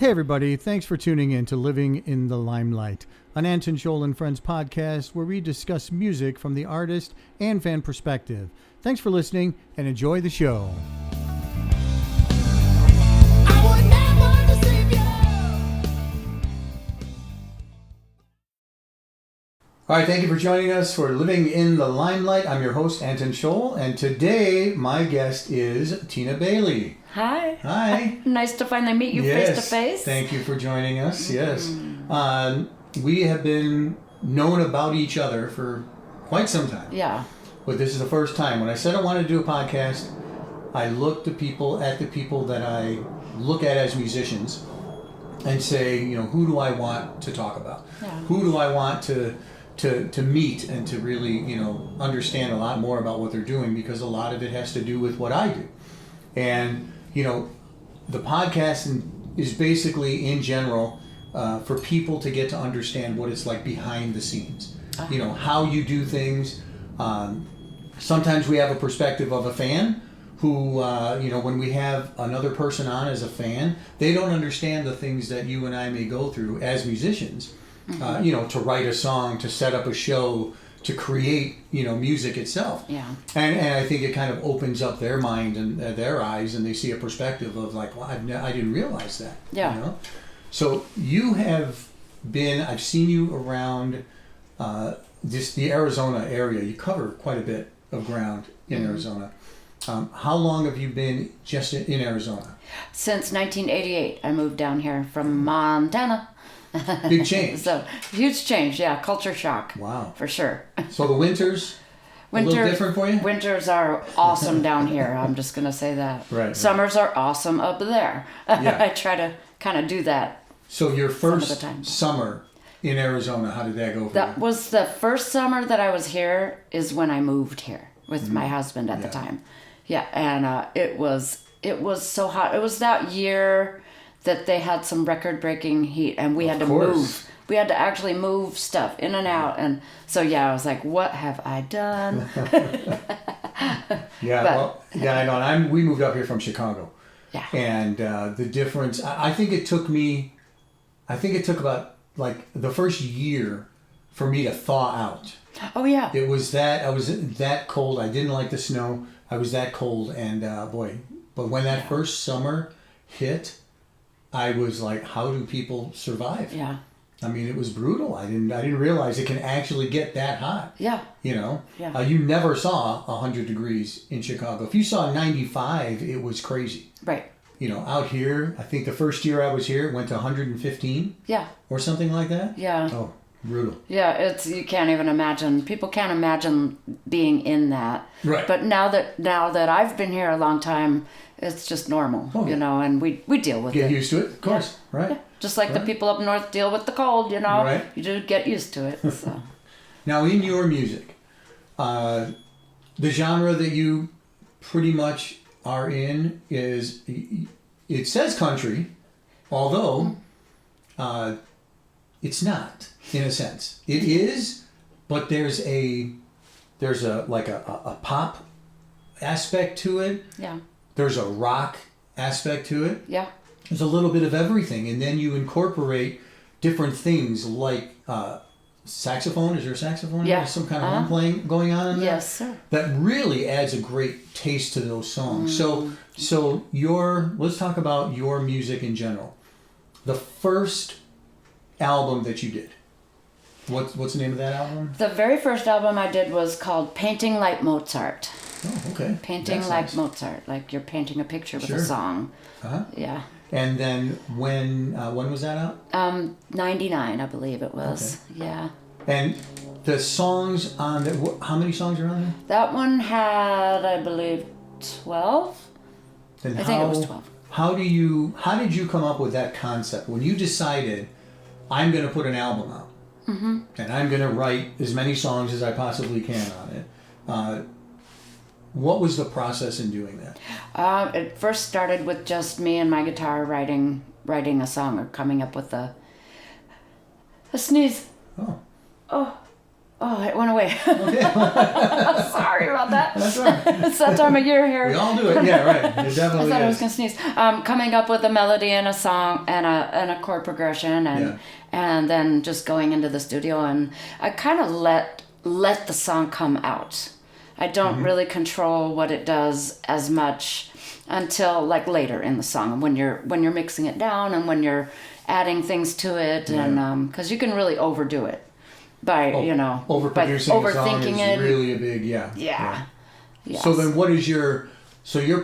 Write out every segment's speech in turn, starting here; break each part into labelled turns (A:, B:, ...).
A: Hey everybody, thanks for tuning in to Living in the Limelight, an Anton Scholl and Friends podcast where we discuss music from the artist and fan perspective. Thanks for listening and enjoy the show. All right, thank you for joining us for Living in the Limelight. I'm your host, Anton Scholl, and today my guest is Tina Bailey.
B: Hi.
A: Hi.
B: Nice to finally meet you face to face.
A: Thank you for joining us. Yes. We have been known about each other for quite some time.
B: Yeah.
A: But this is the first time. When I said I wanted to do a podcast, I looked at the people that I look at as musicians and say, you know, who do I want to talk about?
B: Yeah.
A: Who do I want to meet and to really, you know, understand a lot more about what they're doing, because a lot of it has to do with what I do. And, you know, the podcast is basically, in general, for people to get to understand what it's like behind the scenes. You know, how you do things. Sometimes we have a perspective of a fan who, you know, when we have another person on as a fan, they don't understand the things that you and I may go through as musicians. You know, to write a song, to set up a show, to create, you know, music itself.
B: Yeah.
A: And I think it kind of opens up their mind and their eyes, and they see a perspective of like, well, I didn't realize that.
B: Yeah.
A: You know? So you have been, I've seen you around the Arizona area. You cover quite a bit of ground in Arizona. How long have you been just in Arizona?
B: Since 1988, I moved down here from Montana.
A: Big change.
B: So, huge change, yeah. Culture shock.
A: Wow.
B: For sure.
A: So the winters, a little different for you?
B: Winters are awesome down here. I'm just going to say that.
A: Right.
B: Summers are awesome up there.
A: Yeah.
B: I try to kind of do that.
A: So your first summer in Arizona, how did that go for
B: That
A: you?
B: was the first summer that I was here is when I moved here with my husband at the time. Yeah, and it was so hot. It was that year that they had some record-breaking heat, and we had to move. We had to actually move stuff in and out, and so I was like, "What have I done?"
A: I know. And we moved up here from Chicago.
B: Yeah.
A: And the difference, I think it took about like the first year for me to thaw out.
B: Oh yeah.
A: It was I was that cold. I didn't like the snow. I was that cold, and but when that first summer hit, I was like, how do people survive?
B: Yeah.
A: I mean, it was brutal. I didn't realize it can actually get that hot.
B: Yeah.
A: You know?
B: Yeah.
A: You never saw 100 degrees in Chicago. If you saw 95, it was crazy.
B: Right.
A: You know, out here, I think the first year I was here, it went to 115.
B: Yeah.
A: Or something like that.
B: Yeah.
A: Oh, brutal.
B: Yeah, you can't even imagine. People can't imagine being in that.
A: Right.
B: But now that I've been here a long time, it's just normal, you know, and we deal with it.
A: Get used to it, of course, right?
B: Yeah. Just like the people up north deal with the cold, you know.
A: Right.
B: You just get used to it. So.
A: Now, in your music, the genre that you pretty much are in is, it says country, although it's not, in a sense. It is, but there's a pop aspect to it.
B: Yeah.
A: There's a rock aspect to it.
B: Yeah.
A: There's a little bit of everything, and then you incorporate different things like saxophone. Is there a saxophone?
B: Yeah.
A: There's some kind of horn playing going on in there?
B: Yes, sir.
A: That really adds a great taste to those songs. So let's talk about your music in general. The first album that you did. What's the name of that album?
B: The very first album I did was called Painting Like Mozart.
A: Oh, okay.
B: Painting
A: That's
B: like
A: nice.
B: Mozart, like you're painting a picture with
A: Sure.
B: a song.
A: Uh-huh.
B: Yeah.
A: And then when was that out?
B: 99, I believe it was. Okay. Yeah.
A: And the songs on the, how many songs are on there?
B: That one had, I believe, 12.
A: Then
B: I think it was 12.
A: How did you come up with that concept when you decided I'm going to put an album out and I'm going to write as many songs as I possibly can on it? What was the process in doing that?
B: It first started with just me and my guitar writing a song or coming up with a sneeze.
A: Oh.
B: Oh. Oh, it went away.
A: Okay.
B: Sorry about that.
A: That's all right.
B: It's that time of year here.
A: We all do it. Yeah, right. It
B: I
A: definitely
B: thought I was
A: is.
B: gonna sneeze. Coming up with a melody and a song and a chord progression and then just going into the studio, and I kind of let the song come out. I don't really control what it does as much until like later in the song when you're mixing it down and when you're adding things to it, and because you can really overdo it by
A: overproducing
B: by
A: a song
B: overthinking
A: is
B: it.
A: really a big
B: Yeah. Yes.
A: So then, what is your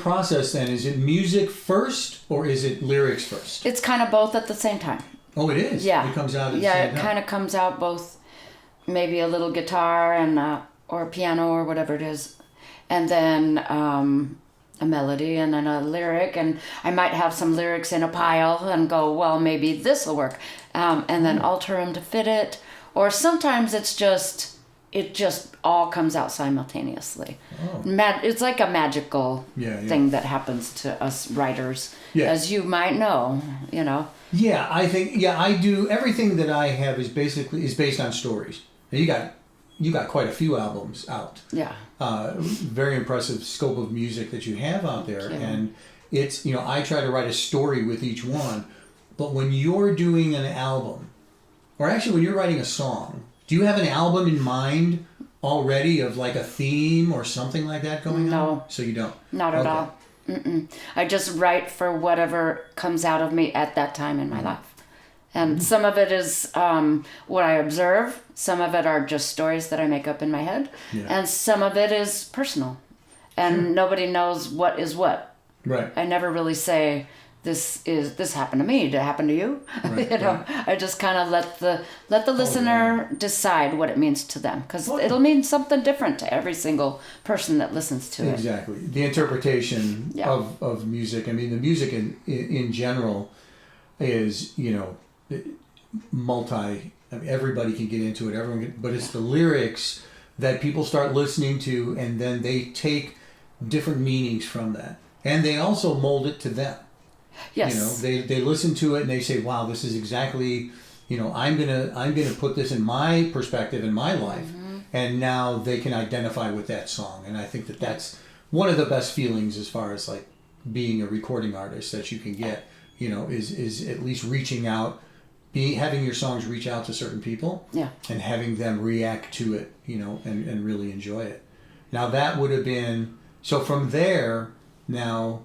A: process then? Is it music first or is it lyrics first?
B: It's kind of both at the same time.
A: Oh, it is.
B: Yeah.
A: It comes out at the
B: Yeah,
A: same
B: it
A: time.
B: kind of comes out both, maybe a little guitar and or piano or whatever it is, and then a melody and then a lyric, and I might have some lyrics in a pile and go, well, maybe this will work, and then alter them to fit it, or sometimes it just all comes out simultaneously.
A: Oh.
B: It's like a magical thing that happens to us writers, as you might know,
A: Yeah, I think I do. Everything that I have is based on stories. Now, you got quite a few albums out.
B: Yeah.
A: Very impressive scope of music that you have out there, and it's I try to write a story with each one. But when you're doing an album, or actually when you're writing a song, do you have an album in mind already of like a theme or something like that going on?
B: No.
A: So you don't?
B: Not at all. Mm-mm. I just write for whatever comes out of me at that time in my life. And some of it is what I observe. Some of it are just stories that I make up in my head.
A: Yeah.
B: And some of it is personal. And nobody knows what is what.
A: Right.
B: I never really say, this happened to me. Did it happen to you?
A: Right,
B: I just kind of let the listener decide what it means to them, because it'll mean something different to every single person that listens to it.
A: Exactly. The interpretation of music. I mean, the music in general is multi. I mean, everybody can get into it. But it's the lyrics that people start listening to, and then they take different meanings from that, and they also mold it to them.
B: Yes.
A: They listen to it and they say, "Wow, this is exactly, I'm gonna put this in my perspective in my life," and now they can identify with that song. And I think that's one of the best feelings as far as like being a recording artist that you can get. Is at least reaching out, having your songs reach out to certain people, and having them react to it, and really enjoy it. Now that would have been so. From there, now,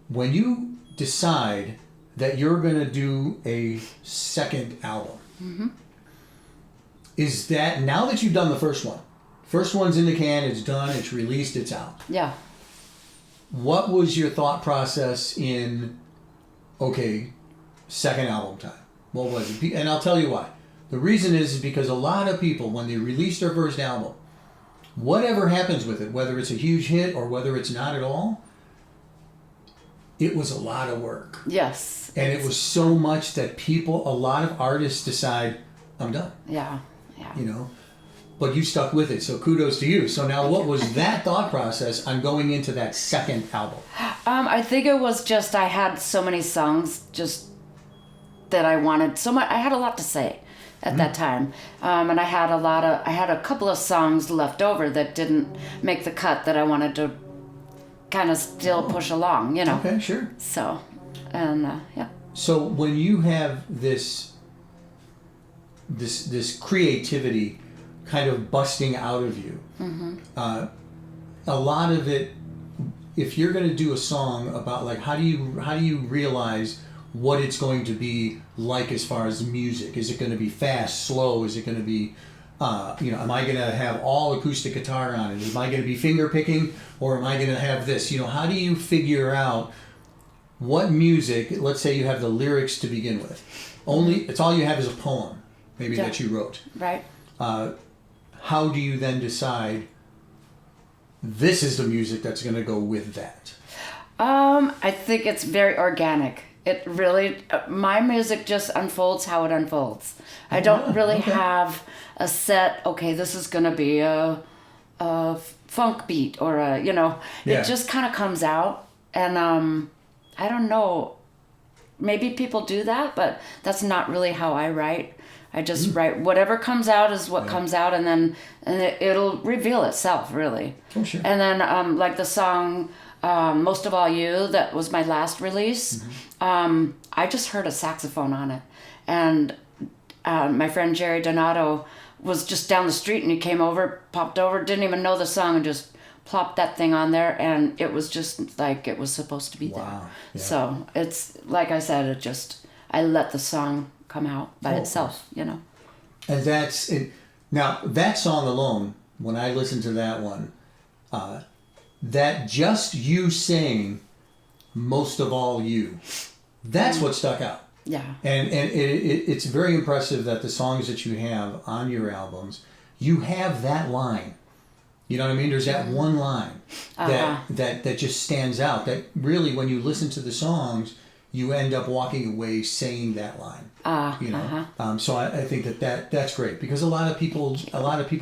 A: when you decide that you're going to do a second album, is that now that you've done the first one's in the can, it's done, it's released, it's out.
B: Yeah.
A: What was your thought process in, okay, second album time? What was it? And I'll tell you why. The reason is because a lot of people, when they release their first album, whatever happens with it, whether it's a huge hit or whether it's not at all, it was a lot of work.
B: Yes.
A: And it was so much that a lot of artists decide, I'm done.
B: Yeah.
A: But you stuck with it, so kudos to you. So now what was that thought process on going into that second album?
B: I think it was just I had so many songs just that I wanted so much. I had a lot to say at that time. And I had a couple of songs left over that didn't make the cut that I wanted to kind of still push along,
A: Okay, sure.
B: So, and
A: So when you have this creativity kind of busting out of you, a lot of it, if you're going to do a song about like how do you realize what it's going to be like as far as music? Is it going to be fast, slow? Is it going to be am I going to have all acoustic guitar on it? Am I going to be finger picking, or am I going to have this? How do you figure out what music? Let's say you have the lyrics to begin with. It's all you have is a poem, maybe that you wrote.
B: Right.
A: How do you then decide this is the music that's going to go with that?
B: I think it's very organic. It really, my music just unfolds how it unfolds. I don't really have a set, okay, this is going to be a funk beat or it just kind of comes out. And I don't know. maybe people do that, but that's not really how I write. I just write whatever comes out is what comes out, and then it'll reveal itself, really.
A: Oh, sure.
B: And then like the song Most of All You, that was my last release. I just heard a saxophone on it, and my friend Jerry Donato was just down the street, and he came over, popped over, didn't even know the song, and just plopped that thing on there, and it was just like it was supposed to be there. Yeah. So it's like I said, I let the song come out by itself, you know.
A: And that's it. Now that song alone, when I listened to that one, that just you saying "Most of All You," that's what stuck out.
B: Yeah.
A: And it's very impressive that the songs that you have on your albums, you have that line. You know what I mean? There's that one line that just stands out. That really, when you listen to the songs, you end up walking away saying that line. You know. So I think that's great, because a lot of people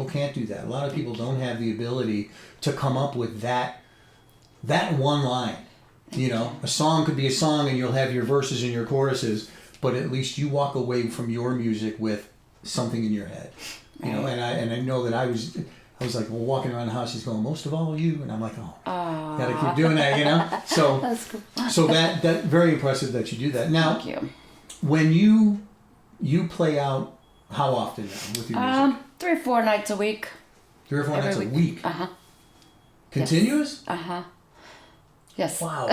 A: can't do that. A lot of people don't have the ability to come up with that one line. You know, a song could be a song, and you'll have your verses and your choruses, but at least you walk away from your music with something in your head. You know, and I know that I was like, well, walking around the house, he's going, "Most of all you," and I'm like, gotta keep doing that, you know. So
B: that's cool.
A: So that very impressive that you do that. Now,
B: thank you.
A: When you play out, how often now with your music?
B: 3 or 4 nights a week.
A: 3 or 4 nights a week. Continuous?
B: Yes. Yes.
A: Wow.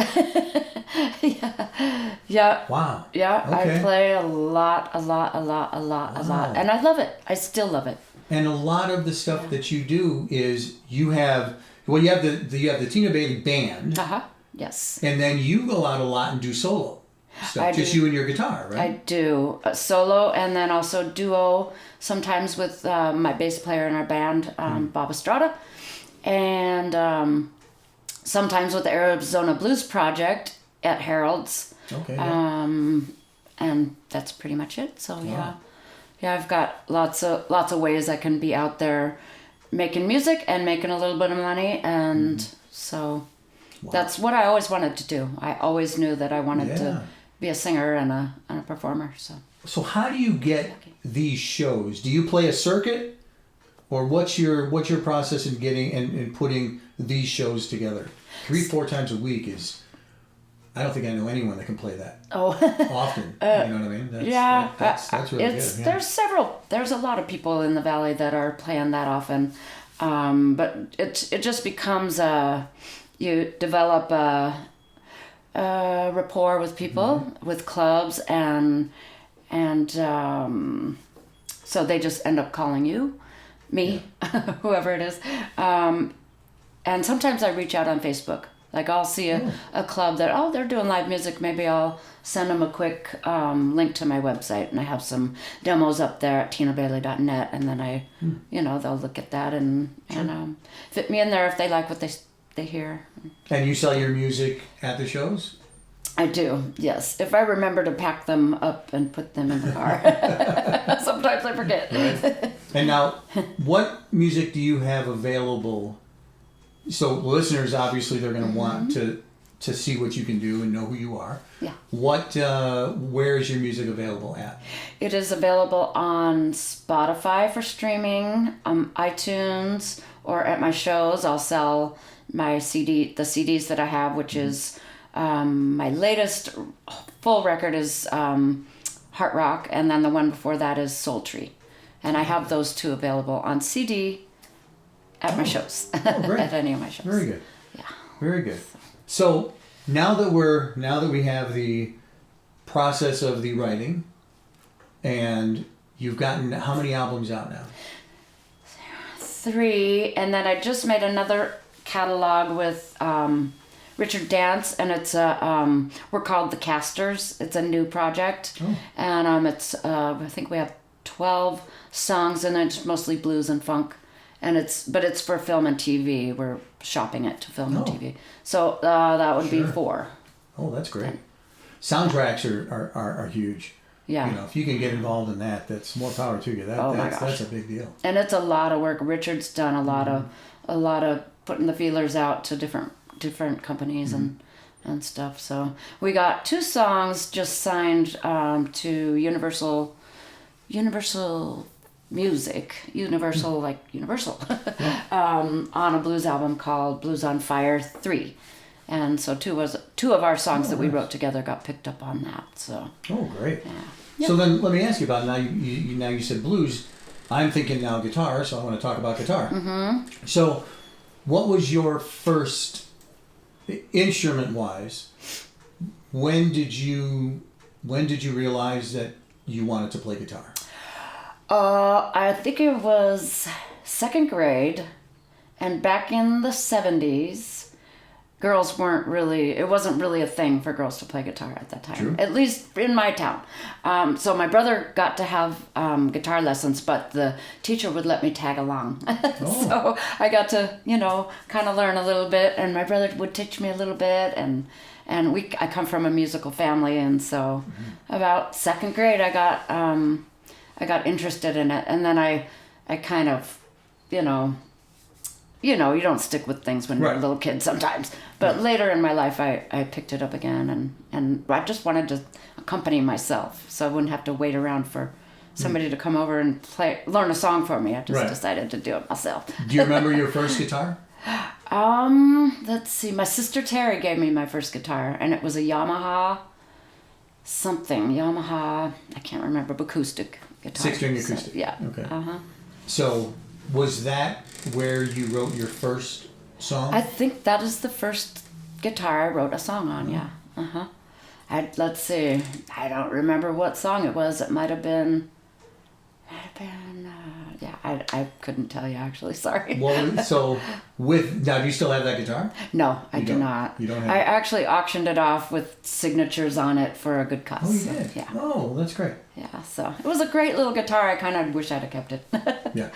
B: Yeah.
A: Wow.
B: Yeah.
A: Okay.
B: I play a lot, and I love it. I still love it.
A: And a lot of the stuff that you do is you have the Tina Bailey band.
B: Yes.
A: And then you go out a lot and do solo stuff. Just you and your guitar, right?
B: I do solo, and then also duo sometimes with my bass player in our band, Bob Estrada, and sometimes with the Arizona Blues Project at Harold's.
A: Okay.
B: And that's pretty much it. So yeah, I've got lots of ways I can be out there making music and making a little bit of money, and so that's what I always wanted to do. I always knew that I wanted to be a singer and a performer. So
A: how do you get these shows? Do you play a circuit, or what's your process in getting and putting these shows together? 3-4 times a week is. I don't think I know anyone that can play that often. You know what I mean? That's really good. Yeah. There's a lot of people in the Valley that are playing that often,
B: but it just becomes you develop a rapport with people, with clubs, and so they just end up calling you, me, whoever it is, and sometimes I reach out on Facebook. Like I'll see a club that, they're doing live music. Maybe I'll send them a quick link to my website, and I have some demos up there at tinabailey.net, and then they'll look at that and fit me in there if they like what they hear.
A: And you sell your music at the shows?
B: I do, yes. If I remember to pack them up and put them in the car. Sometimes I forget.
A: Right. And now, what music do you have available? So listeners, obviously, they're going to want to see what you can do and know who you are.
B: Yeah.
A: Where is your music available at?
B: It is available on Spotify for streaming, iTunes, or at my shows. I'll sell my the CDs that I have, which is my latest full record is Heart Rock, and then the one before that is Soul Tree, and I have those two available on CD. At my shows.
A: Great.
B: At any of my shows.
A: Very good.
B: Yeah.
A: Very good. So now that we have the process of the writing, and you've gotten how many albums out now?
B: 3, and then I just made another catalog with Richard Dance, and it's we're called The Casters. It's a new project, and it's I think we have 12 songs, and it's mostly blues and funk. And it's for film and TV. We're shopping it to film and TV. So that would be 4.
A: Oh, that's great. Soundtracks are huge.
B: Yeah.
A: You know, if you can get involved in that, that's more power to you. That's a big deal.
B: And it's a lot of work. Richard's done a lot of putting the feelers out to different companies, and and stuff. So we got 2 songs just signed to Universal Music, Universal on a blues album called Blues on Fire 3. And so two of our songs that we wrote together got picked up on that. So
A: great.
B: Yeah.
A: So then let me ask you about now. You said blues. I'm thinking now guitar, so I want to talk about guitar. Mm-hmm. So, what was your first instrument-wise? When did you realize that you wanted to play guitar?
B: I think it was 2nd grade, and back in the 70s, it wasn't really a thing for girls to play guitar at that time.
A: True.
B: At least in my town. So my brother got to have guitar lessons, but the teacher would let me tag along. So I got to, kind of learn a little bit, and my brother would teach me a little bit, and I come from a musical family, and so about 2nd grade I got interested in it, and then I kind of, you don't stick with things when you're a little kid sometimes. But later in my life, I picked it up again, and I just wanted to accompany myself, so I wouldn't have to wait around for somebody to come over and learn a song for me. I just decided to do it myself.
A: Do you remember your first guitar?
B: Let's see. My sister Terry gave me my first guitar, and it was a Yamaha, I can't remember, acoustic guitar.
A: 6-string acoustic.
B: So, yeah.
A: Okay. So was that where you wrote your first song?
B: I think that is the first guitar I wrote a song on, yeah. Let's see. I don't remember what song it was. It might have been, I couldn't tell you actually, sorry.
A: Well, so now do you still have that guitar?
B: No, I do not.
A: You don't have
B: I actually auctioned it off with signatures on it for a good cause.
A: Oh, you did?
B: Yeah.
A: Oh, that's great.
B: Yeah, so it was a great little guitar. I kind of wish I'd have kept it.
A: Yeah.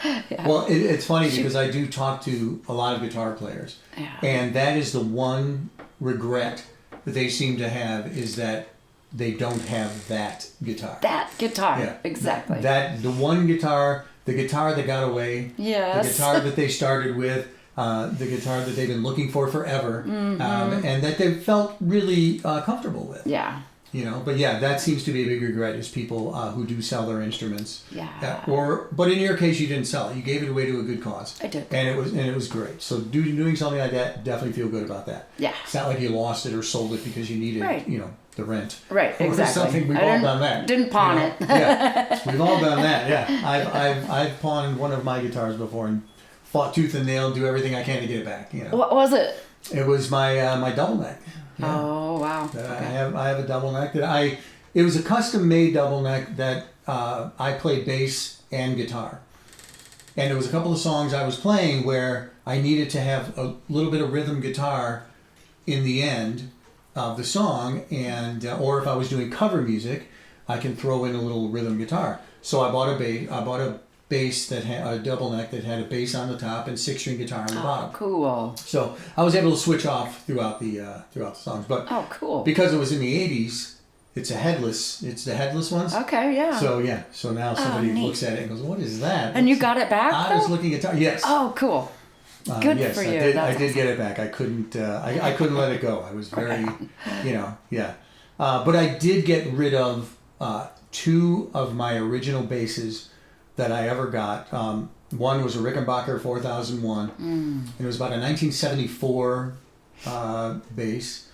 A: Well, it's funny because I do talk to a lot of guitar players, and that is the one regret that they seem to have, is that they don't have that guitar.
B: That guitar, exactly.
A: The one guitar, the guitar that got away,
B: yes.
A: The guitar that they started with, the guitar that they've been looking for forever, and that they felt really comfortable with.
B: Yeah.
A: But that seems to be a big regret, is people who do sell their instruments.
B: Yeah.
A: But in your case, you didn't sell it. You gave it away to a good cause.
B: I did.
A: And it was great. So doing something like that, definitely feel good about that.
B: Yeah.
A: It's not like you lost it or sold it because you needed, the rent.
B: Right, exactly.
A: Or something. We've all done that.
B: Didn't pawn it.
A: Yeah, we've all done that. Yeah, I've pawned one of my guitars before and fought tooth and nail, do everything I can to get it back.
B: What was it?
A: It was my double neck. Yeah.
B: Oh wow!
A: Okay. I have a double neck that It was a custom made double neck that I played bass and guitar, and there was a couple of songs I was playing where I needed to have a little bit of rhythm guitar in the end of the song, and or if I was doing cover music, I can throw in a little rhythm guitar. So I bought a bass that had a double neck that had a bass on the top and 6-string guitar on the bottom.
B: Cool.
A: So I was able to switch off throughout the songs. But
B: cool.
A: Because it was in the 80s, it's the headless ones.
B: Okay, yeah.
A: So now somebody looks at it and goes, "What is that?"
B: And you got it back?
A: Honest looking guitar. Yes.
B: Oh, cool. Good for you.
A: I did get it back. I couldn't. I couldn't let it go. I was very, But I did get rid of 2 of my original basses that I ever got. One was a Rickenbacker 4001, and it was about a 1974 bass,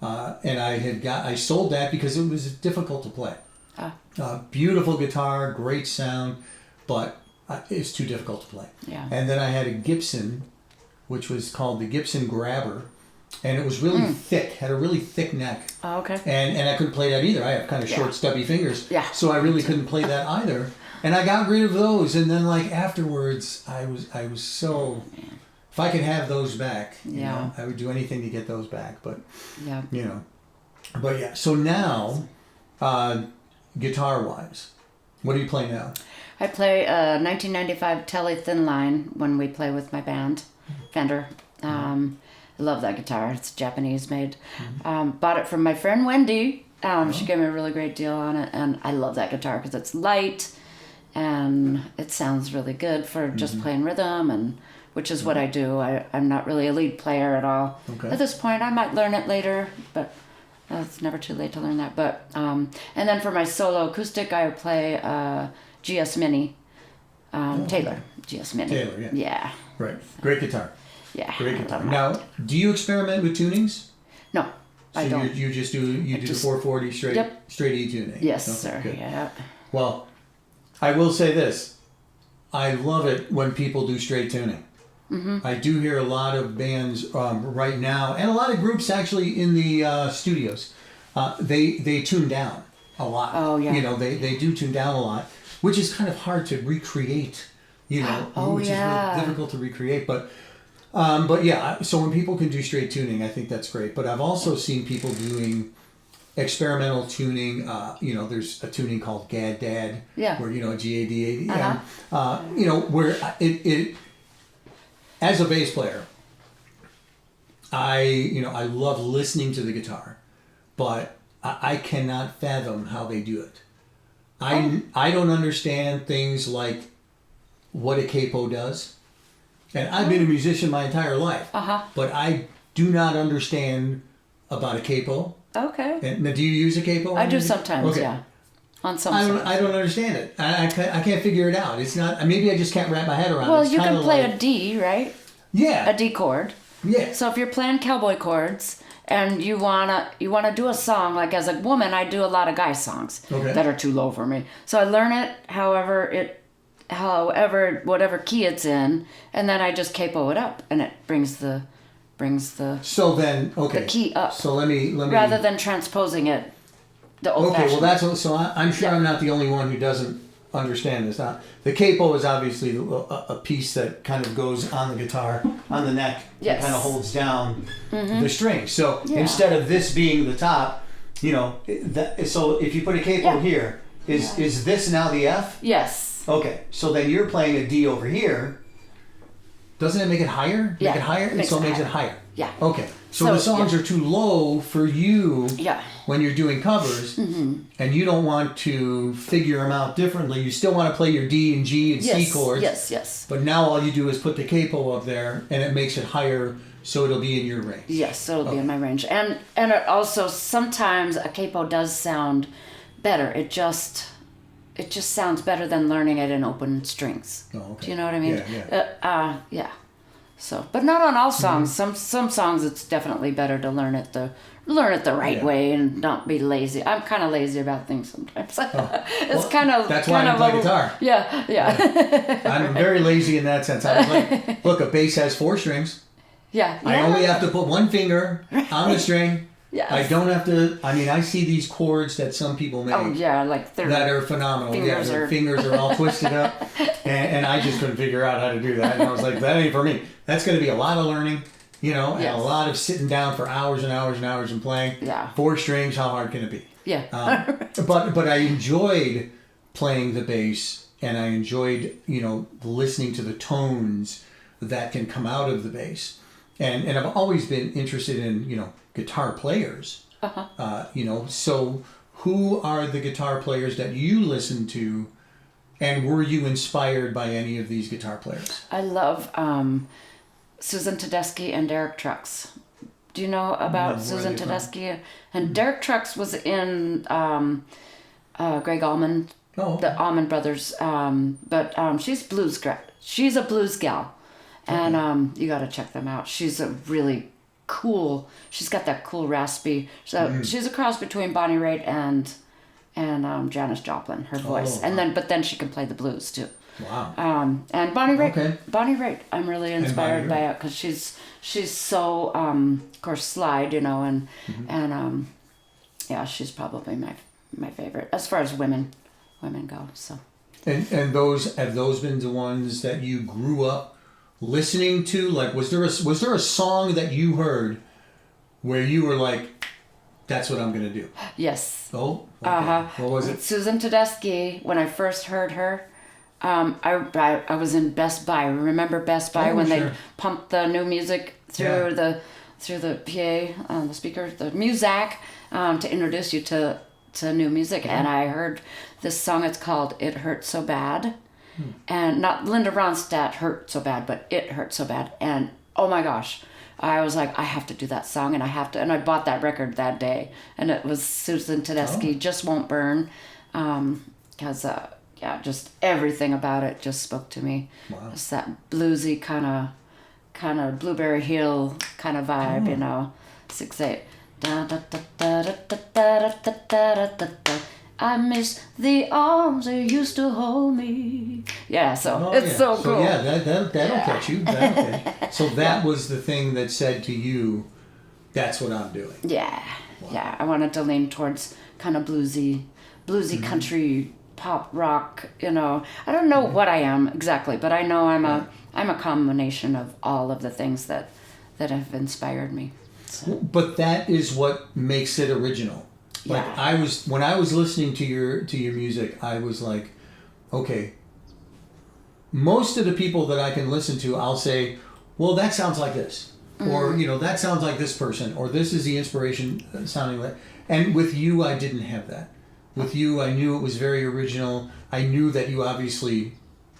A: and I sold that because it was difficult to play. Beautiful guitar, great sound, but it's too difficult to play.
B: Yeah.
A: And then I had a Gibson, which was called the Gibson Grabber, and it was really thick, had a really thick neck.
B: Oh, okay.
A: And I couldn't play that either. I have kind of short, stubby fingers.
B: Yeah.
A: So I really couldn't play that either. And I got rid of those, and then afterwards, I was so. If I could have those back, I would do anything to get those back. But So now, guitar wise, what do you play now?
B: I play a 1995 Tele Thin Line when we play with my band, Fender. I love that guitar. It's Japanese made. Bought it from my friend Wendy. She gave me a really great deal on it, and I love that guitar because it's light and it sounds really good for just playing rhythm and which is what I do. I'm not really a lead player at all.
A: Okay.
B: At this point, I might learn it later, but it's never too late to learn that. But and then for my solo acoustic, I play GS Mini. Taylor, GS Mini.
A: Taylor, yeah.
B: Yeah.
A: Right. Great guitar.
B: Yeah.
A: Great guitar. Now, do you experiment with tunings?
B: No,
A: So
B: I don't.
A: you just do the 440 straight
B: Yep.
A: straight E tuning.
B: Yes,
A: Okay,
B: sir.
A: good.
B: Yeah.
A: Well, I will say this. I love it when people do straight tuning. Mm-hmm. I do hear a lot of bands right now, and a lot of groups actually in the studios. They tune down a lot.
B: Oh, yeah.
A: You know, they do tune down a lot, which is kind of hard to recreate. You know, which is really difficult to recreate. But yeah, so when people can do straight tuning, I think that's great. But I've also seen people doing experimental tuning. You know, there's a tuning called GAD DAD, where GAD, you know, where it as a bass player, I love listening to the guitar, but I cannot fathom how they do it. I don't understand things like what a capo does, and I've been a musician my entire life, but I do not understand about a capo.
B: Okay.
A: And now, do you use a capo?
B: I do sometimes.
A: Okay.
B: Yeah. On some.
A: I don't understand it. I can't figure it out. It's not. Maybe I just can't wrap my head around it.
B: Well,
A: it's
B: you can play
A: like,
B: a D, right?
A: Yeah.
B: A D chord.
A: Yeah.
B: So if you're playing cowboy chords and you wanna do a song, like as a woman, I do a lot of guy songs that are too low for me. So I learn it whatever key it's in, and then I just capo it up, and it brings the
A: So then, okay.
B: the key up.
A: So let me
B: rather than transposing it the old
A: Okay, well
B: fashioned.
A: so I'm sure I'm not the only one who doesn't understand this. Now, the capo is obviously a piece that kind of goes on the guitar, on the neck, and kind of holds down the string. So instead of this being the top, so if you put a capo here, is this now the F?
B: Yes.
A: Okay, so then you're playing a D over here. Doesn't it make it higher?
B: Yeah,
A: Make it higher?
B: makes
A: So it
B: it
A: makes it
B: higher.
A: higher.
B: Yeah.
A: Okay. So the songs are too low for you when you're doing covers, and you don't want to figure them out differently. You still want to play your D and G and C chords.
B: Yes.
A: But now all you do is put the capo up there, and it makes it higher, so it'll be in your range.
B: Yes, so it'll be in my range. And it also, sometimes a capo does sound better. It just sounds better than learning it in open strings.
A: Oh, okay.
B: Do you know what I mean?
A: Yeah.
B: Yeah. So, but not on all songs. Some songs it's definitely better to learn it the right way and not be lazy. I'm kind of lazy about things sometimes. It's kind of
A: that's why I play guitar.
B: Yeah.
A: I'm very lazy in that sense. I was like, look, a bass has 4 strings.
B: Yeah.
A: I only have to put one finger on the string.
B: Yes.
A: I don't have to. I mean, I see these chords that some people make.
B: Oh yeah, like
A: that are phenomenal.
B: Fingers
A: their fingers are all twisted up, and I just couldn't figure out how to do that. And I was like, that ain't for me. That's going to be a lot of learning, and a lot of sitting down for hours and hours and hours and playing.
B: Yeah.
A: 4 strings. How hard can it be?
B: Yeah.
A: But I enjoyed playing the bass, and I enjoyed listening to the tones that can come out of the bass, and I've always been interested in guitar players. So who are the guitar players that you listen to, and were you inspired by any of these guitar players?
B: I love Susan Tedeschi and Derek Trucks. Do you know about Susan Tedeschi? And Derek Trucks was in Greg Allman, the Allman Brothers. But she's a blues gal, and you got to check them out. She's a really cool. She's got that cool raspy. So she's a cross between Bonnie Raitt and Janis Joplin. Her voice, but then she can play the blues too.
A: Wow.
B: And Bonnie Raitt, I'm really inspired by it because she's so of course slide, and she's probably my favorite as far as women go. So.
A: And have those been the ones that you grew up listening to? Like, was there a song that you heard where you were like, that's what I'm gonna do?
B: Yes.
A: Oh. Okay. What was it?
B: Susan Tedeschi. When I first heard her, I was in Best Buy. Remember Best Buy when they pumped the new music through the PA, the speaker, the Muzak, to introduce you to new music. And I heard this song. It's called "It Hurt So Bad," And not Linda Ronstadt hurt so bad, but it hurt so bad. And oh my gosh, I was like, I have to do that song, and I bought that record that day, and it was Susan Tedeschi, Just Won't Burn, because just everything about it just spoke to me.
A: Wow.
B: It's that bluesy kind of Blueberry Hill kind of vibe, 6/8. Da da da da da da da da da da. I miss the arms that used to hold me. Yeah, so it's so cool. So
A: yeah, that'll catch you. So that was the thing that said to you, that's what I'm doing.
B: Yeah, yeah. I wanted to lean towards kind of bluesy country, pop rock. I don't know what I am exactly, but I know I'm a combination of all of the things that have inspired me. So.
A: But that is what makes it original. Like when I was listening to your music, I was like, okay, most of the people that I can listen to, I'll say, well, that sounds like this, or that sounds like this person, or this is the inspiration sounding like. And with you, I didn't have that. With you, I knew it was very original. I knew that you obviously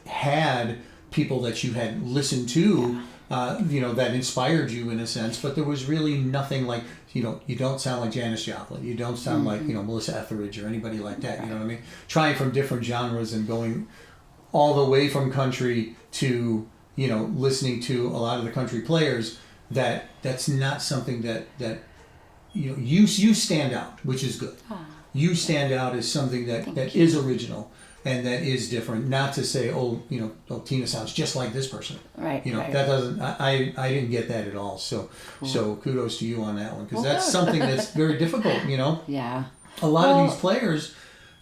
A: had people that you had listened to, that inspired you in a sense, but there was really nothing like. You don't sound like Janis Joplin. You don't sound like, Melissa Etheridge or anybody like that. You know what I mean? Trying from different genres and going all the way from country to, listening to a lot of the country players, that's not something that you stand out, which is good. Aww. You stand out as something that is original and that is different. Not to say, Tina sounds just like this person.
B: Right.
A: That doesn't. I didn't get that at all. So so kudos to you on that one, because that's something that's very difficult.
B: Yeah.
A: A lot of these players,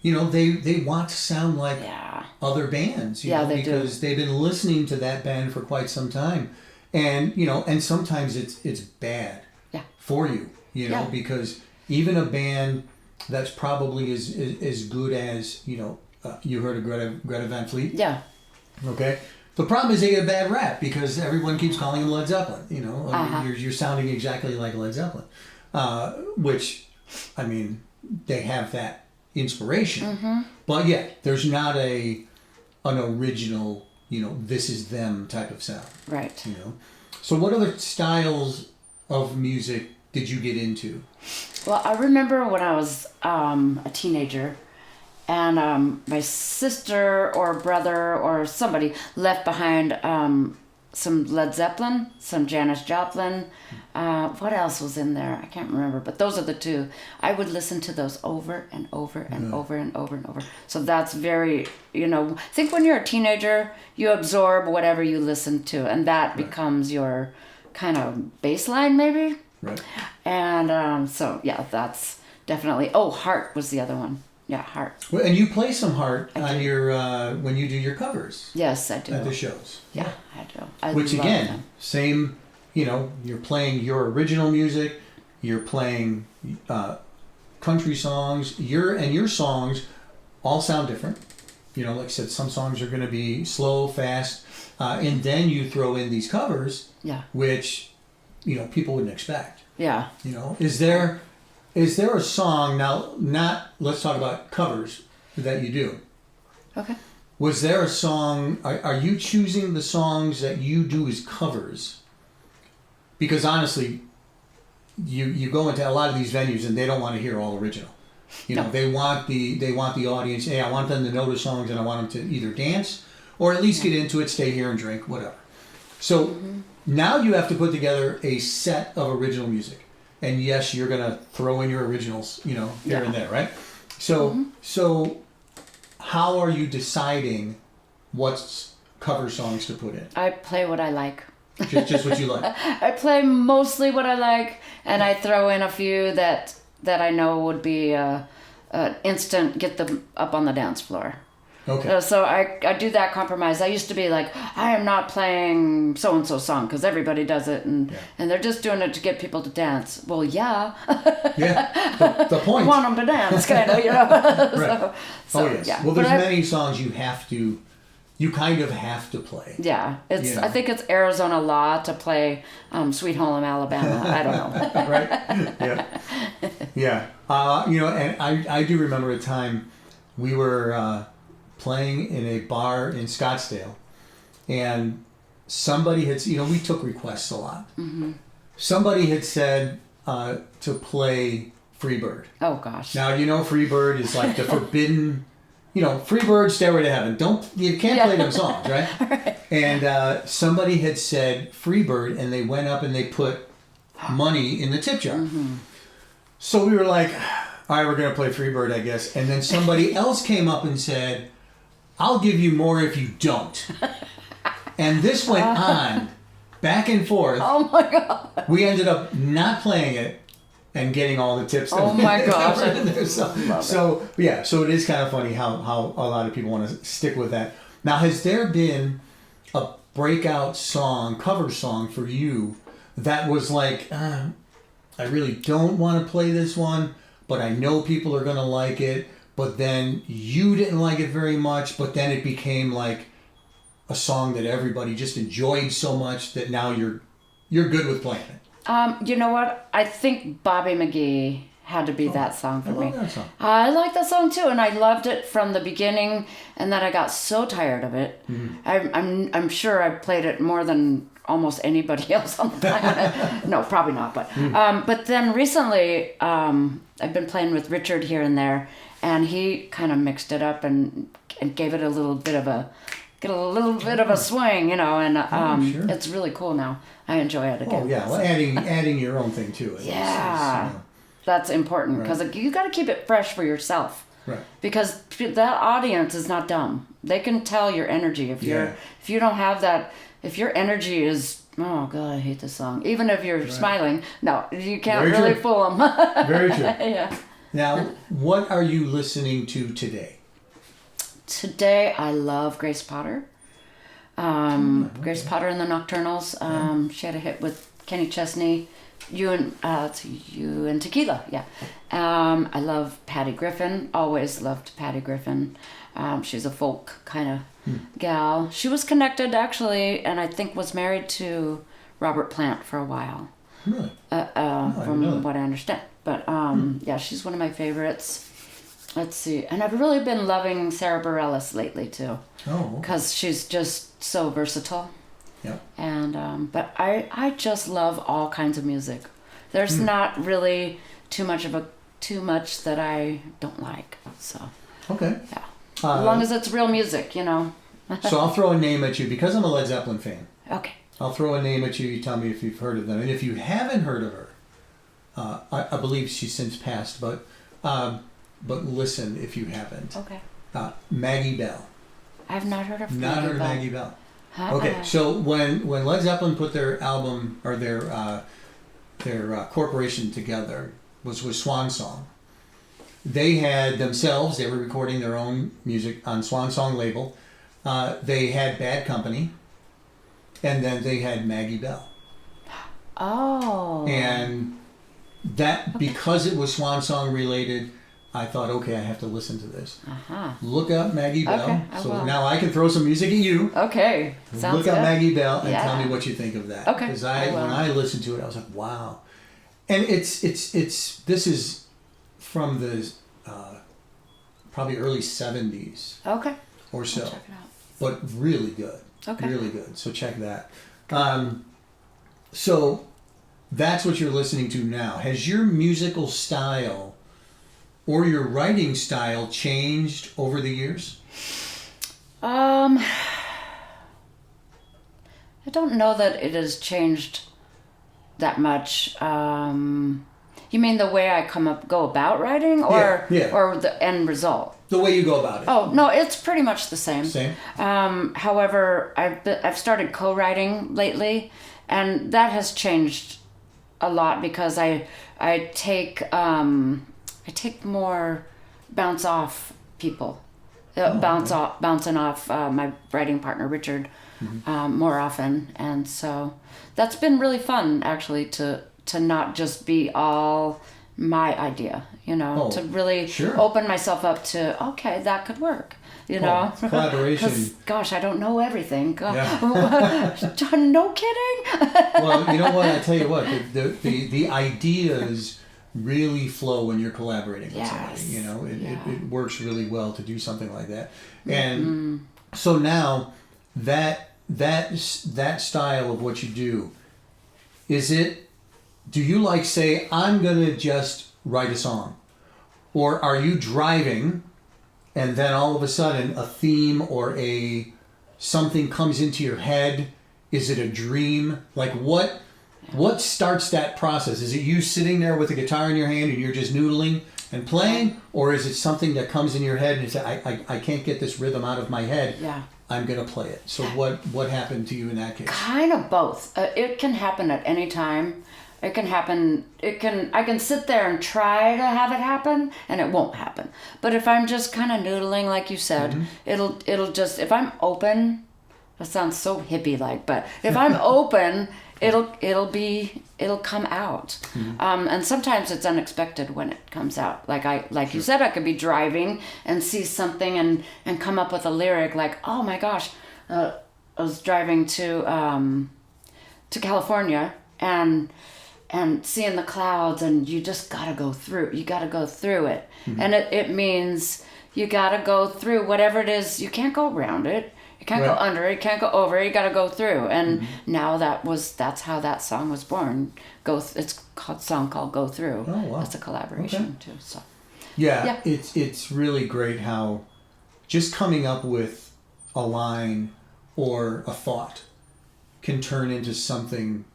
A: they want to sound like other bands. Because they've been listening to that band for quite some time, and and sometimes it's bad. For you. Because even a band that's probably as good as you heard of Greta Van Fleet?
B: Yeah.
A: Okay. The problem is they get a bad rap because everyone keeps calling them Led Zeppelin. You're sounding exactly like Led Zeppelin, which, I mean, they have that inspiration. But yeah, there's not an original, this is them type of sound.
B: Right.
A: So what other styles of music did you get into?
B: Well, I remember when I was a teenager, and my sister or brother or somebody left behind some Led Zeppelin, some Janis Joplin. What else was in there? I can't remember, but those are the two. I would listen to those over and over and over and over and over. So that's very, I think when you're a teenager, you absorb whatever you listen to, and that becomes your kind of baseline maybe.
A: Right.
B: And so, yeah, that's definitely... Heart was the other one. Yeah, Heart.
A: Well, and you play some Heart on your when you do your covers.
B: Yes, I do.
A: At the shows.
B: Yeah, I do.
A: Which again, same, you're playing your original music, you're playing country songs, your songs all sound different. Like I said, some songs are going to be slow, fast, and then you throw in these covers, which, people wouldn't expect.
B: Yeah.
A: Is there a song, now, let's talk about covers that you do.
B: Okay.
A: Was there a song, are you choosing the songs that you do as covers? Because honestly, you go into a lot of these venues and they don't want to hear all original. They want the audience, hey, I want them to know the songs and I want them to either dance or at least get into it, stay here and drink, whatever. So now you have to put together a set of original music. And yes, you're going to throw in your originals, here and there, right? So so how are you deciding what cover songs to put in?
B: I play what I like.
A: Just what you like?
B: I play mostly what I like, and I throw in a few that I know would be instant, get them up on the dance floor.
A: Okay.
B: So I do that compromise. I used to be like, I am not playing so-and-so song because everybody does it, and they're just doing it to get people to dance. Well, yeah.
A: Yeah, the point.
B: I want them to dance, kind of,
A: Right.
B: So,
A: yes.
B: Yeah.
A: Well, there's many songs you kind of have to play.
B: Yeah. I think it's Arizona law to play Sweet Home Alabama. I don't know.
A: Right? Yeah. Yeah. And I do remember a time we were... playing in a bar in Scottsdale, and somebody had, we took requests a lot.
B: Mm-hmm.
A: Somebody had said to play Freebird.
B: Oh gosh.
A: Now Freebird is like the forbidden. Freebird, Stairway to Heaven. You can't play them songs, right?
B: Right.
A: And somebody had said Freebird, and they went up and they put money in the tip jar.
B: Mm-hmm.
A: So we were like, all right, we're going to play Freebird, I guess. And then somebody else came up and said, I'll give you more if you don't. And this went on back and forth.
B: Oh my God.
A: We ended up not playing it and getting all the tips.
B: Oh my gosh.
A: So it is kind of funny how a lot of people want to stick with that. Now, has there been a breakout cover song for you that was like, I really don't want to play this one, but I know people are going to like it, but then you didn't like it very much, but then it became like a song that everybody just enjoyed so much that now you're good with playing it?
B: You know what? I think Bobby McGee had to be that song for me.
A: I love that song.
B: I like that song too, and I loved it from the beginning, and then I got so tired of it. Mm-hmm. I'm sure I played it more than almost anybody else on the planet. No, probably not. But then recently, I've been playing with Richard here and there, and he kind of mixed it up and gave it a little bit of a swing, and
A: sure.
B: It's really cool now. I enjoy it again.
A: Oh yeah, well, adding your own thing to it.
B: Yeah, that's important because you got to keep it fresh for yourself.
A: Right.
B: Because that audience is not dumb. They can tell your energy if you don't have that. If your energy is, oh God, I hate this song. Even if you're smiling, no, you can't really fool them.
A: Very true.
B: Yeah.
A: Now, what are you listening to today?
B: Today, I love Grace Potter. Grace Potter and the Nocturnals. She had a hit with Kenny Chesney. You and Tequila. Yeah. I love Patty Griffin. Always loved Patty Griffin. She's a folk kind of gal. She was connected actually, and I think was married to Robert Plant for a while.
A: Really?
B: From what I understand. But yeah, she's one of my favorites. Let's see. And I've really been loving Sarah Bareilles lately too.
A: Oh.
B: Because she's just so versatile.
A: Yeah.
B: And but I just love all kinds of music. There's not really too much that I don't like. So.
A: Okay.
B: Yeah. As long as it's real music,
A: So I'll throw a name at you because I'm a Led Zeppelin fan.
B: Okay.
A: I'll throw a name at you. You tell me if you've heard of them, and if you haven't heard of her, I believe she's since passed, but listen if you haven't.
B: Okay.
A: Maggie Bell.
B: I've not heard of
A: Not heard of Maggie Bell. Okay, so when Led Zeppelin put their album or their corporation together was with Swan Song. They had themselves. They were recording their own music on Swan Song label. They had Bad Company, and then they had Maggie Bell.
B: Oh.
A: And that because it was Swan Song related, I thought, okay, I have to listen to this.
B: Uh-huh.
A: Look up Maggie Bell.
B: Okay,
A: So now I can throw some music at you.
B: Okay, sounds
A: Look
B: good.
A: up Maggie Bell and tell me what you think of that.
B: Okay,
A: Because when I listened to it, I was like, wow. And this is from the probably early 70s.
B: Okay.
A: Or so.
B: I'll check it out.
A: But really good.
B: Okay.
A: Really good. So check that. So that's what you're listening to now. Has your musical style or your writing style changed over the years?
B: I don't know that it has changed that much. You mean the way I go about writing, or or the end result?
A: The way you go about it.
B: Oh no, it's pretty much the same.
A: Same.
B: However, I've started co-writing lately, and that has changed a lot because I take more bounce off people, bouncing off my writing partner Richard more often, and so that's been really fun actually to not just be all my idea, to really open myself up to that could work,
A: collaboration.
B: 'Cause, gosh, I don't know everything.
A: Yeah.
B: No kidding.
A: Well, you know what? I tell you what, the ideas really flow when you're collaborating with
B: Yes.
A: somebody. You know,
B: Yeah.
A: it works really well to do something like that. And so now that style of what you do, do you like say, I'm gonna just write a song? Or are you driving and then all of a sudden a theme or something comes into your head? Is it a dream? Like what starts that process? Is it you sitting there with a guitar in your hand and you're just noodling and playing? Or is it something that comes in your head and you say, I can't get this rhythm out of my head.
B: Yeah.
A: I'm going to play it. So what happened to you in that case?
B: Kind of both. It can happen at any time. It can happen. I can sit there and try to have it happen, and it won't happen. But if I'm just kind of noodling, like you said, it'll just, if I'm open, that sounds so hippie-like, but if I'm open, it'll come out. And sometimes it's unexpected when it comes out. Like you said, I could be driving and see something and come up with a lyric like, oh my gosh, I was driving to California and seeing the clouds, and you just gotta go through. You gotta go through it, and it means you gotta go through whatever it is. You can't go around it. You can't go under it. You can't go over it. You gotta go through. And now that's how that song was born. It's a song called "Go Through."
A: Oh wow!
B: It's a collaboration too. So
A: yeah, it's really great how just coming up with a line or a thought can turn into something.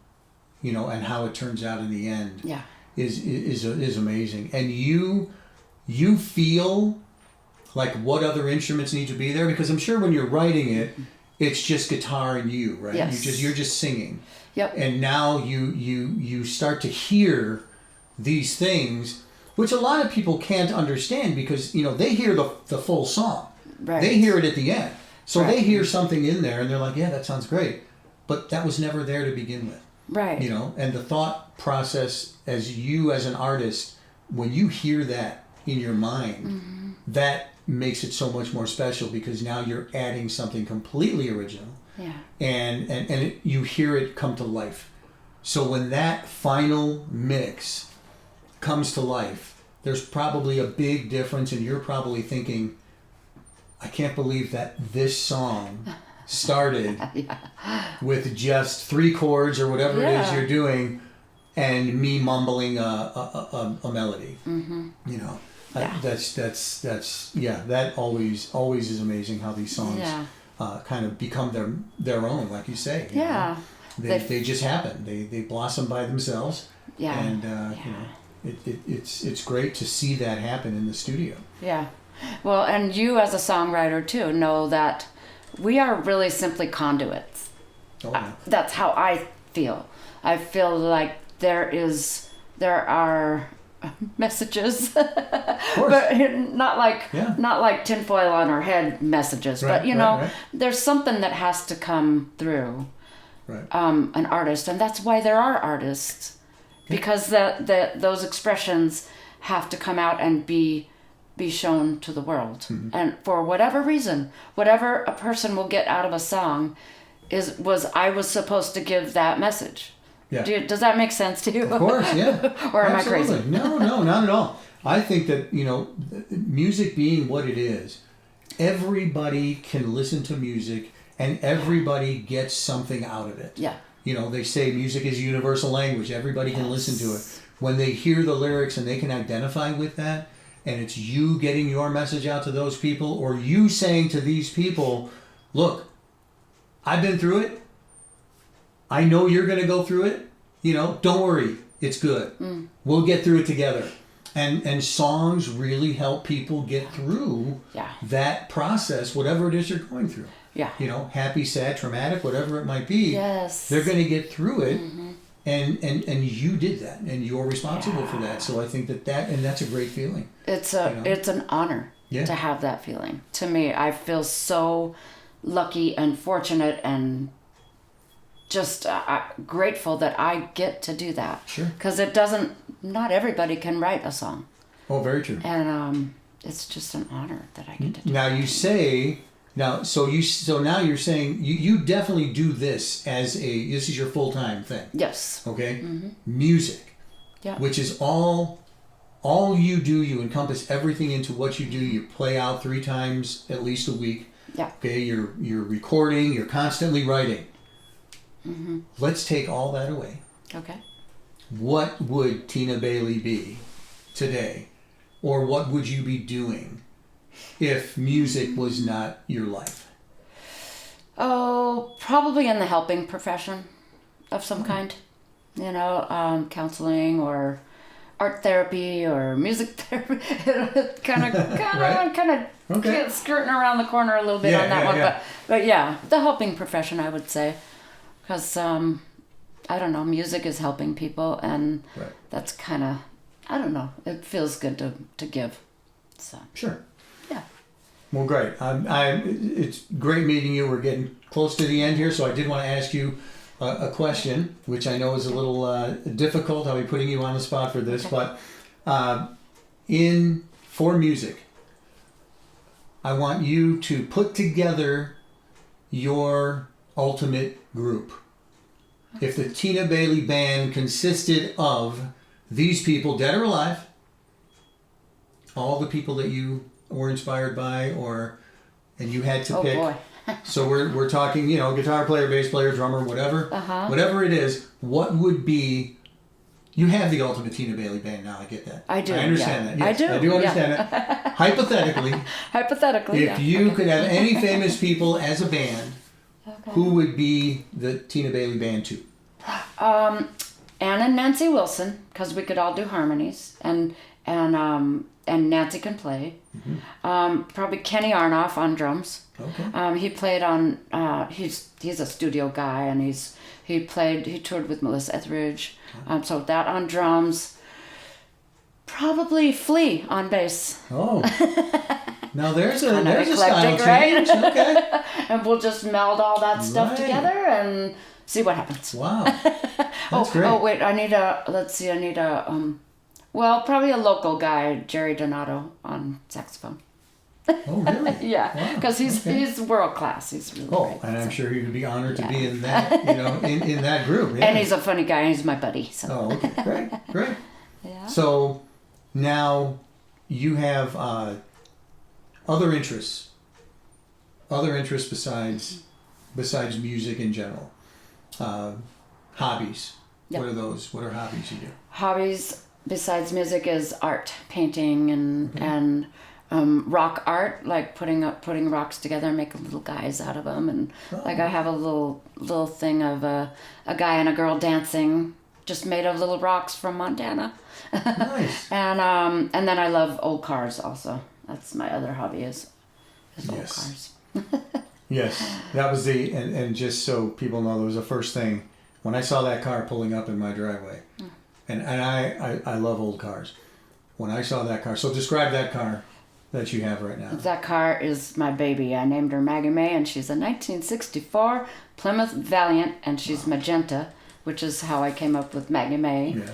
A: You know, and how it turns out in the end is amazing. And you feel like what other instruments need to be there, because I'm sure when you're writing it, it's just guitar and you, right?
B: Yes.
A: You're just singing.
B: Yep.
A: And now you start to hear these things, which a lot of people can't understand because, you know, they hear the full song.
B: Right.
A: They hear it at the end. So
B: Right.
A: they hear something in there and they're like, yeah, that sounds great. But that was never there to begin with.
B: Right.
A: You know, and the thought process as an artist, when you hear that in your mind, that makes it so much more special because now you're adding something completely original.
B: Yeah.
A: And you hear it come to life. So when that final mix comes to life, there's probably a big difference, and you're probably thinking, I can't believe that this song started with just 3 chords or whatever it is you're doing and me mumbling a melody. You know, that always is amazing how these songs kind of become their own, like you say. You know? They just happen. They blossom by themselves. Yeah. And you know, it's great to see that happen in the studio.
B: Yeah. Well, and you as a songwriter too know that we are really simply conduits.
A: Oh, yeah.
B: That's how I feel. I feel like there are messages, but not like tinfoil on our head messages. Right, but you know, there's something that has to come through an artist, and that's why there are artists, because those expressions have to come out and be shown to the world. And for whatever reason, whatever a person will get out of a song I was supposed to give that message. Yeah. Does that make sense to you?
A: Of course, yeah.
B: Or am
A: Absolutely.
B: I crazy?
A: No, not at all. I think that, you know, music being what it is, everybody can listen to music and everybody gets something out of it. Yeah. You know, they say music is universal language. Everybody can listen to it. When they hear the lyrics and they can identify with that, and it's you getting your message out to those people, or you saying to these people, look, I've been through it. I know you're going to go through it. You know, don't worry. It's good. We'll get through it together. And songs really help people get through that process, whatever it is you're going through. Yeah. You know, happy, sad, traumatic, whatever it might be. Yes. They're going to get through it. And you did that, and you're responsible for that. So I think that's a great feeling. It's
B: an honor to have that feeling. To me, I feel so lucky and fortunate and just grateful that I get to do that. Sure. Because not everybody can write a song.
A: Oh, very true.
B: And it's just an honor that I get to do
A: now
B: that.
A: You say... So now you're saying you definitely do this this is your full-time thing.
B: Yes.
A: Okay. Music. Yeah. Which is all all you do, you encompass everything into what you do. You play out 3 times at least a week.
B: Yeah.
A: Okay, you're recording, you're constantly writing.
B: Mm-hmm.
A: Let's take all that away.
B: Okay.
A: What would Tina Bailey be today? Or what would you be doing if music was not your life?
B: Oh, probably in the helping profession of some kind. You know, counseling or art therapy or music therapy. kind of
A: Okay.
B: skirting around the corner a little bit on that one.
A: Yeah.
B: But yeah, the helping profession, I would say. Because, I don't know, music is helping people, and that's kind of, I don't know, it feels good to give. So
A: Sure.
B: yeah.
A: Well, great. It's great meeting you. We're getting close to the end here, so I did want to ask you a question, which I know is a little difficult. I'll be putting you on the spot for this, but for music, I want you to put together your ultimate group. If the Tina Bailey Band consisted of these people, dead or alive, all the people that you were inspired by, and you had to pick.
B: Boy.
A: So we're talking, guitar player, bass player, drummer, whatever. Whatever it is, what would be? You have the ultimate Tina Bailey Band now. I get that.
B: I do.
A: I understand that. Yes,
B: I do
A: understand that. Hypothetically, if you could have any famous people as a band, who would be the Tina Bailey Band to?
B: Ann and Nancy Wilson, because we could all do harmonies, and Nancy can play. Mm-hmm. Probably Kenny Arnoff on drums.
A: Okay.
B: He played on. He's a studio guy, and he toured with Melissa Etheridge. So that on drums. Probably Flea on bass.
A: Oh. Now there's a
B: eclectic,
A: style change.
B: Right?
A: Okay.
B: And we'll just meld all that stuff together and see what happens.
A: Wow. That's great.
B: Oh wait, I need a probably a local guy, Jerry Donato on saxophone.
A: Oh really?
B: Yeah, because he's world class. He's really great.
A: And I'm sure he would be honored to be in that, in that group. Yeah.
B: And he's a funny guy. He's my buddy. So.
A: Oh, okay, great.
B: Yeah.
A: So now you have other interests besides music in general. Hobbies.
B: Yep.
A: What are those? What are hobbies you do?
B: Hobbies besides music is art, painting, and rock art, like putting rocks together and making little guys out of them, and like I have a little thing of a guy and a girl dancing, just made of little rocks from Montana.
A: Nice.
B: And then I love old cars also. That's my other hobby is old cars.
A: Yes, that was and just so people know, that was the first thing when I saw that car pulling up in my driveway, and I love old cars. When I saw that car, so describe that car that you have right now.
B: That car is my baby. I named her Maggie May, and she's a 1964 Plymouth Valiant, and she's magenta, which is how I came up with Maggie May.
A: Yeah.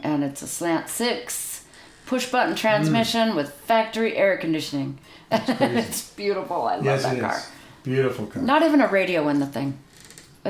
B: And it's a slant 6 push-button transmission with factory air conditioning. It's beautiful. I love that car.
A: Beautiful car.
B: Not even a radio in the thing.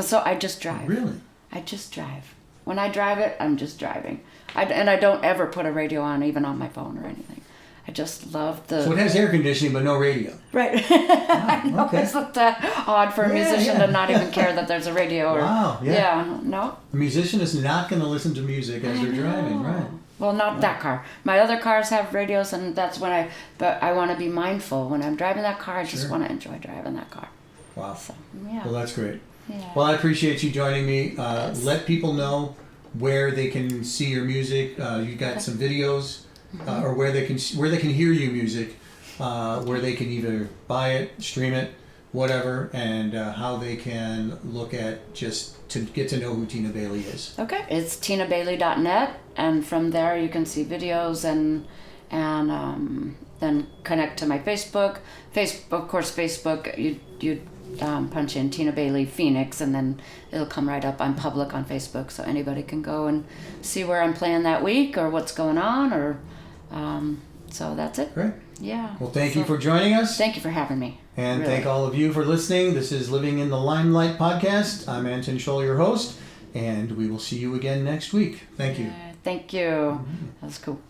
B: So I just drive.
A: Really?
B: I just drive. When I drive it, I'm just driving. I don't ever put a radio on, even on my phone or anything. I just love the...
A: So it has air conditioning, but no radio.
B: Right.
A: Wow,
B: I know,
A: okay.
B: isn't that odd for a musician to not even care that there's a radio? Or,
A: Wow, yeah.
B: No.
A: A musician is not going to listen to music as they're driving, right?
B: Well, not that car. My other cars have radios, and that's when but I want to be mindful. When I'm driving that car, I just want to enjoy driving that car.
A: Wow.
B: So, yeah.
A: Well, that's great.
B: Yeah.
A: Well, I appreciate you joining me. Let people know where they can see your music. You got some videos, or where they can hear your music, where they can either buy it, stream it, whatever, and how they can look at just to get to know who Tina Bailey is.
B: Okay, it's tinabailey.net, and from there you can see videos and then connect to my Facebook. Of course, Facebook. You punch in Tina Bailey Phoenix, and then it'll come right up. I'm public on Facebook, so anybody can go and see where I'm playing that week or what's going on, or so that's it.
A: Great.
B: Yeah.
A: Well, thank you for joining us.
B: Thank you for having me.
A: And
B: Really.
A: thank all of you for listening. This is Living in the Limelight podcast. I'm Anton Scholl, your host, and we will see you again next week. Thank you.
B: Thank you. That was cool.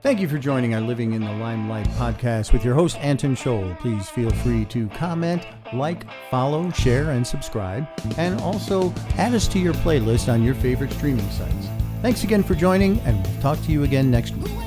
A: Thank you for joining our Living in the Limelight podcast with your host, Anton Scholl. Please feel free to comment, like, follow, share, and subscribe, and also add us to your playlist on your favorite streaming sites. Thanks again for joining, and we'll talk to you again next week.